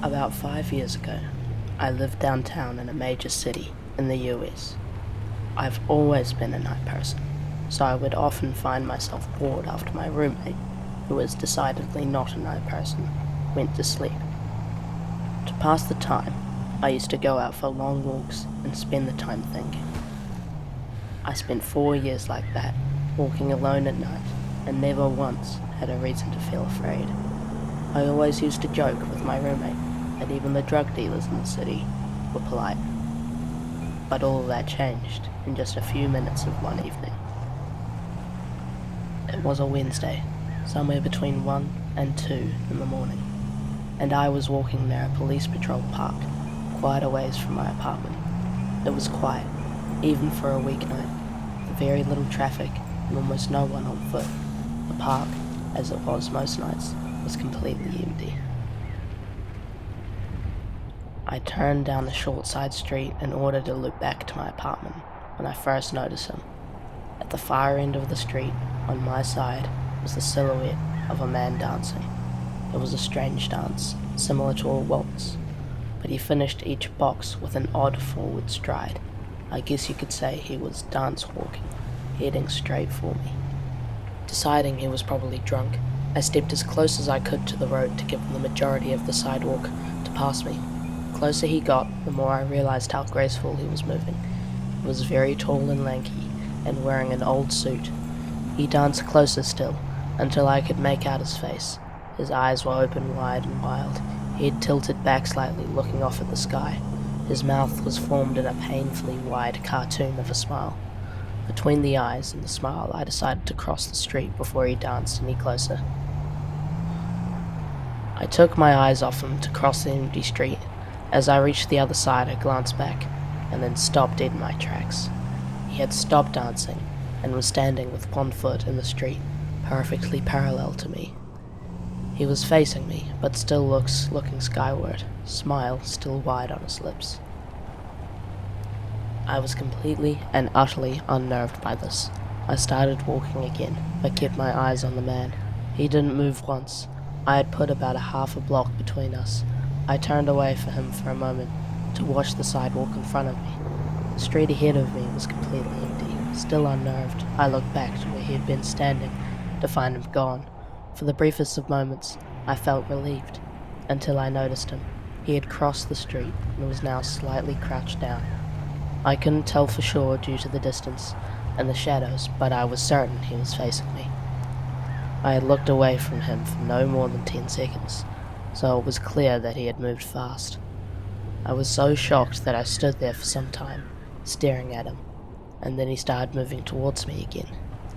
About 5 years ago, I lived downtown in a major city in the US. I've always been a night person, so I would often find myself bored after my roommate, who was decidedly not a night person, went to sleep. To pass the time, I used to go out for long walks and spend the time thinking. I spent 4 years like that, walking alone at night, and never once had a reason to feel afraid. I always used to joke with my roommate that even the drug dealers in the city were polite. But all of that changed in just a few minutes of one evening. It was a Wednesday, somewhere between 1 and 2 in the morning, and I was walking near a police patrol parked quite a ways from my apartment. It was quiet, even for a weeknight, with very little traffic and almost no one on foot. The park, as it was most nights, was completely empty. I turned down the short side street in order to loop back to my apartment when I first noticed him. At the far end of the street, on my side, was the silhouette of a man dancing. It was a strange dance, similar to a waltz, but he finished each box with an odd forward stride. I guess you could say he was dance walking, heading straight for me. Deciding he was probably drunk, I stepped as close as I could to the road to give him the majority of the sidewalk to pass me. The closer he got, the more I realized how graceful he was moving. He was very tall and lanky, and wearing an old suit. He danced closer still, until I could make out his face. His eyes were open wide and wild, head tilted back slightly, looking off at the sky. His mouth was formed in a painfully wide cartoon of a smile. Between the eyes and the smile, I decided to cross the street before he danced any closer. I took my eyes off him to cross the empty street. As I reached the other side, I glanced back, and then stopped dead in my tracks. He had stopped dancing, and was standing with one foot in the street, perfectly parallel to me. He was facing me, but still looking skyward, smile still wide on his lips. I was completely and utterly unnerved by this. I started walking again, but kept my eyes on the man. He didn't move once. I had put about a half a block between us. I turned away from him for a moment to watch the sidewalk in front of me. The street ahead of me was completely empty. Still unnerved, I looked back to where he had been standing to find him gone. For the briefest of moments, I felt relieved, until I noticed him. He had crossed the street and was now slightly crouched down. I couldn't tell for sure due to the distance and the shadows, but I was certain he was facing me. I had looked away from him for no more than 10 seconds, so it was clear that he had moved fast. I was so shocked that I stood there for some time, staring at him, and then he started moving towards me again.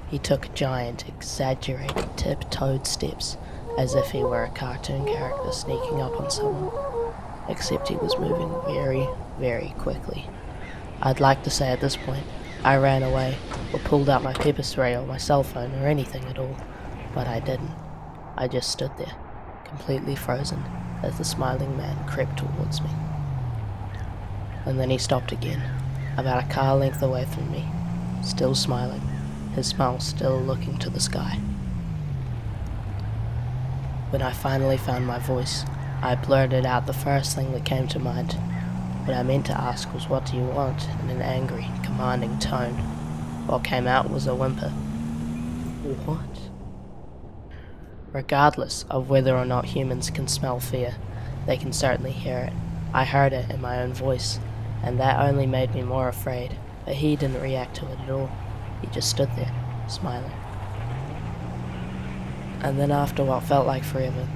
He took giant, exaggerated, tiptoed steps, as if he were a cartoon character sneaking up on someone, except he was moving very, very quickly. I'd like to say at this point, I ran away, or pulled out my pepper spray or my cell phone or anything at all, but I didn't. I just stood there, completely frozen, as the smiling man crept towards me. And then he stopped again, about a car length away from me, still smiling, his smile still looking to the sky. When I finally found my voice, I blurted out the first thing that came to mind. What I meant to ask was, "What do you want?" in an angry, commanding tone. What came out was a whimper. What? Regardless of whether or not humans can smell fear, they can certainly hear it. I heard it in my own voice, and that only made me more afraid, but he didn't react to it at all. He just stood there, smiling. And then after what felt like forever,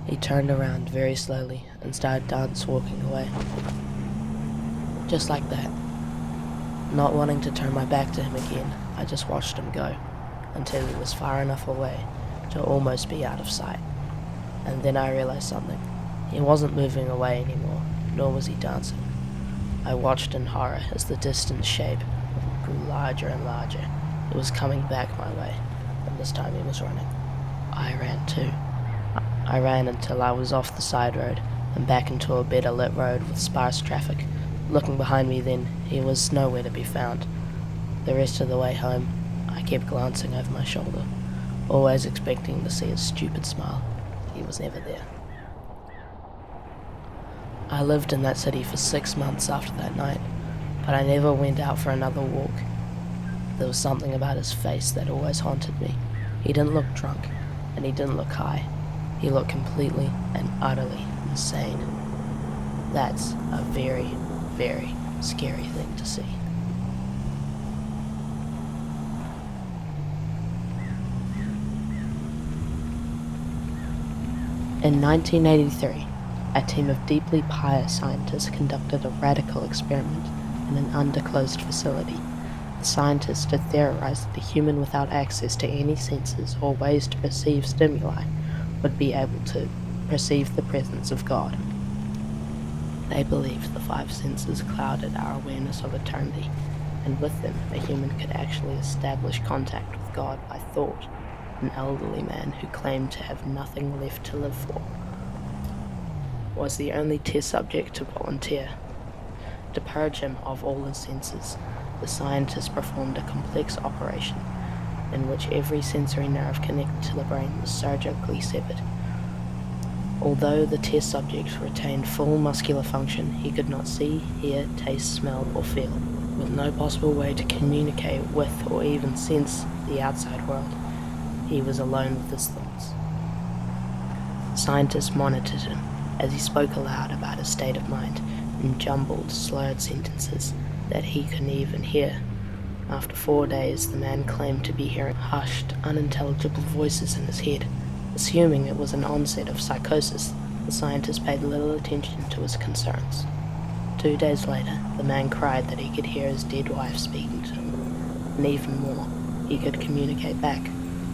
he turned around very slowly and started dance-walking away. Just like that. Not wanting to turn my back to him again, I just watched him go, until he was far enough away to almost be out of sight. And then I realized something. He wasn't moving away anymore, nor was he dancing. I watched in horror as the distant shape grew larger and larger. It was coming back my way, and this time he was running. I ran too. I ran until I was off the side road and back into a better lit road with sparse traffic. Looking behind me then, he was nowhere to be found. The rest of the way home, I kept glancing over my shoulder, always expecting to see his stupid smile. He was never there. I lived in that city for 6 months after that night, but I never went out for another walk. There was something about his face that always haunted me. He didn't look drunk, and he didn't look high. He looked completely and utterly insane. That's a very, very scary thing to see. In 1983, a team of deeply pious scientists conducted a radical experiment in an undisclosed facility. The scientists had theorized that a human without access to any senses or ways to perceive stimuli would be able to perceive the presence of God. They believed the 5 senses clouded our awareness of eternity, and with them, a human could actually establish contact with God by thought. An elderly man who claimed to have nothing left to live for was the only test subject to volunteer. To purge him of all his senses, the scientists performed a complex operation in which every sensory nerve connected to the brain was surgically severed. Although the test subject retained full muscular function, he could not see, hear, taste, smell, or feel, with no possible way to communicate with or even sense the outside world. He was alone with his thoughts. Scientists monitored him as he spoke aloud about his state of mind in jumbled, slurred sentences that he couldn't even hear. After 4 days, the man claimed to be hearing hushed, unintelligible voices in his head. Assuming it was an onset of psychosis, the scientists paid little attention to his concerns. 2 days later, the man cried that he could hear his dead wife speaking to him, and even more, he could communicate back.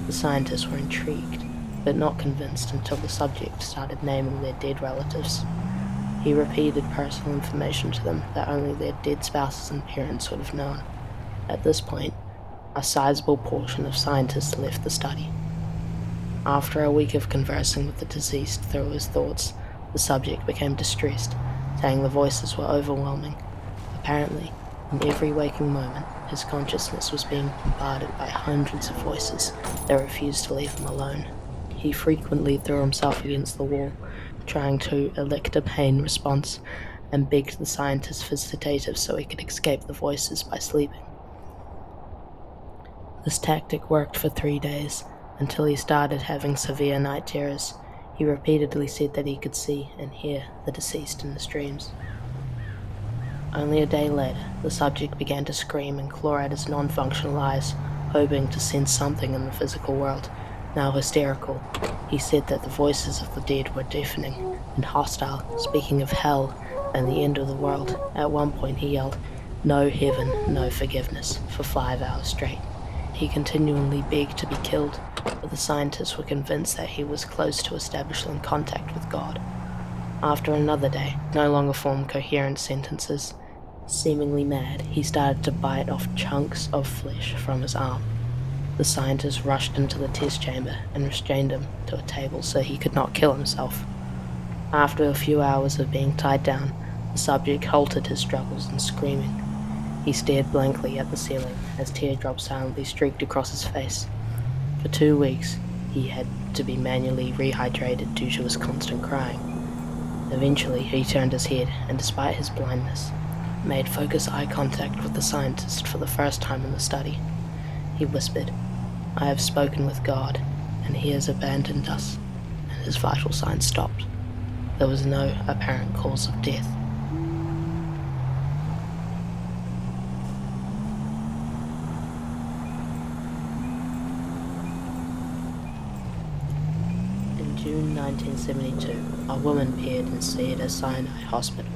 The scientists were intrigued, but not convinced until the subject started naming their dead relatives. He repeated personal information to them that only their dead spouses and parents would have known. At this point, a sizable portion of scientists left the study. After a week of conversing with the deceased through his thoughts, the subject became distressed, saying the voices were overwhelming. Apparently, in every waking moment, his consciousness was being bombarded by hundreds of voices that refused to leave him alone. He frequently threw himself against the wall, trying to elicit a pain response, and begged the scientists for sedatives so he could escape the voices by sleeping. This tactic worked for 3 days, until he started having severe night terrors. He repeatedly said that he could see and hear the deceased in his dreams. Only a day later, the subject began to scream and claw at his non-functional eyes, hoping to sense something in the physical world. Now hysterical, he said that the voices of the dead were deafening and hostile, speaking of hell and the end of the world. At one point he yelled, "No heaven, no forgiveness," for 5 hours straight. He continually begged to be killed, but the scientists were convinced that he was close to establishing contact with God. After another day, no longer formed coherent sentences. Seemingly mad, he started to bite off chunks of flesh from his arm. The scientists rushed into the test chamber and restrained him to a table so he could not kill himself. After a few hours of being tied down, the subject halted his struggles and screaming. He stared blankly at the ceiling as teardrops silently streaked across his face. For 2 weeks, he had to be manually rehydrated due to his constant crying. Eventually, he turned his head and, despite his blindness, made focused eye contact with the scientist for the first time in the study. He whispered, "I have spoken with God, and he has abandoned us," and his vital signs stopped. There was no apparent cause of death. In June 1972, a woman appeared in Cedars-Sinai Hospital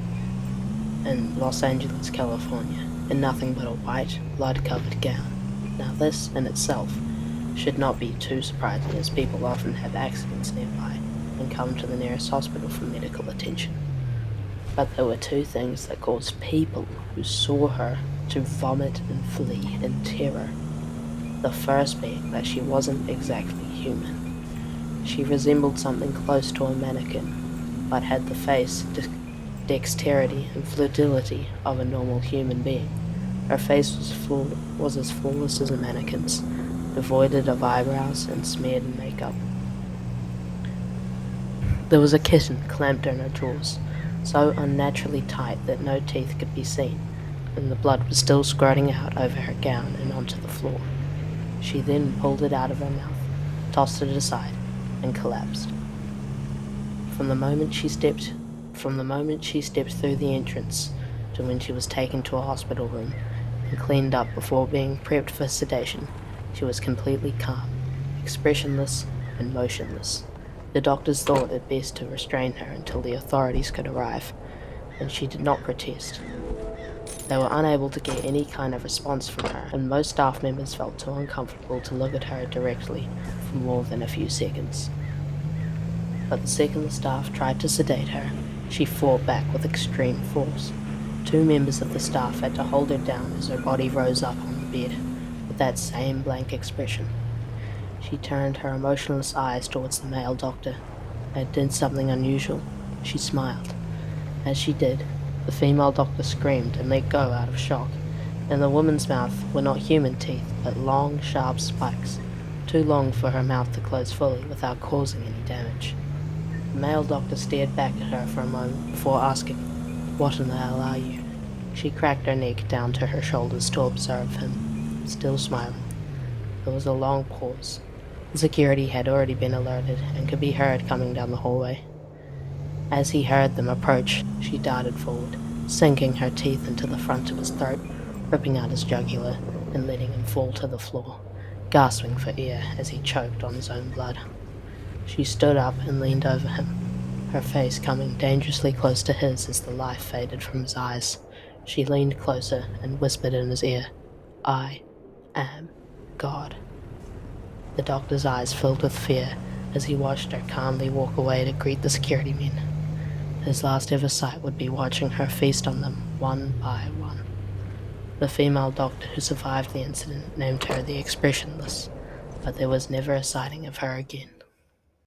in Los Angeles, California, in nothing but a white, blood-covered gown. Now this, in itself, should not be too surprising, as people often have accidents nearby and come to the nearest hospital for medical attention. But there were 2 things that caused people who saw her to vomit and flee in terror. The first being that she wasn't exactly human. She resembled something close to a mannequin, but had the face, dexterity, and fluidity of a normal human being. Her face was as flawless as a mannequin's, devoid of eyebrows and smeared in makeup. There was a kitten clamped in her jaws, so unnaturally tight that no teeth could be seen, and the blood was still squirting out over her gown and onto the floor. She then pulled it out of her mouth, tossed it aside, and collapsed. From the moment she stepped through the entrance to when she was taken to a hospital room and cleaned up before being prepped for sedation, she was completely calm, expressionless, and motionless. The doctors thought it best to restrain her until the authorities could arrive, and she did not protest. They were unable to get any kind of response from her, and most staff members felt too uncomfortable to look at her directly for more than a few seconds. But the second the staff tried to sedate her, she fought back with extreme force. 2 members of the staff had to hold her down as her body rose up on the bed, with that same blank expression. She turned her emotionless eyes towards the male doctor, and did something unusual. She smiled. As she did, the female doctor screamed and let go out of shock. In the woman's mouth were not human teeth, but long, sharp spikes, too long for her mouth to close fully without causing any damage. The male doctor stared back at her for a moment before asking, "What in the hell are you?" She cracked her neck down to her shoulders to observe him, still smiling. There was a long pause. The security had already been alerted and could be heard coming down the hallway. As he heard them approach, she darted forward, sinking her teeth into the front of his throat, ripping out his jugular and letting him fall to the floor, gasping for air as he choked on his own blood. She stood up and leaned over him, her face coming dangerously close to his as the life faded from his eyes. She leaned closer and whispered in his ear, "I am God." The doctor's eyes filled with fear as he watched her calmly walk away to greet the security men. His last ever sight would be watching her feast on them one by one. The female doctor who survived the incident named her the Expressionless, but there was never a sighting of her again.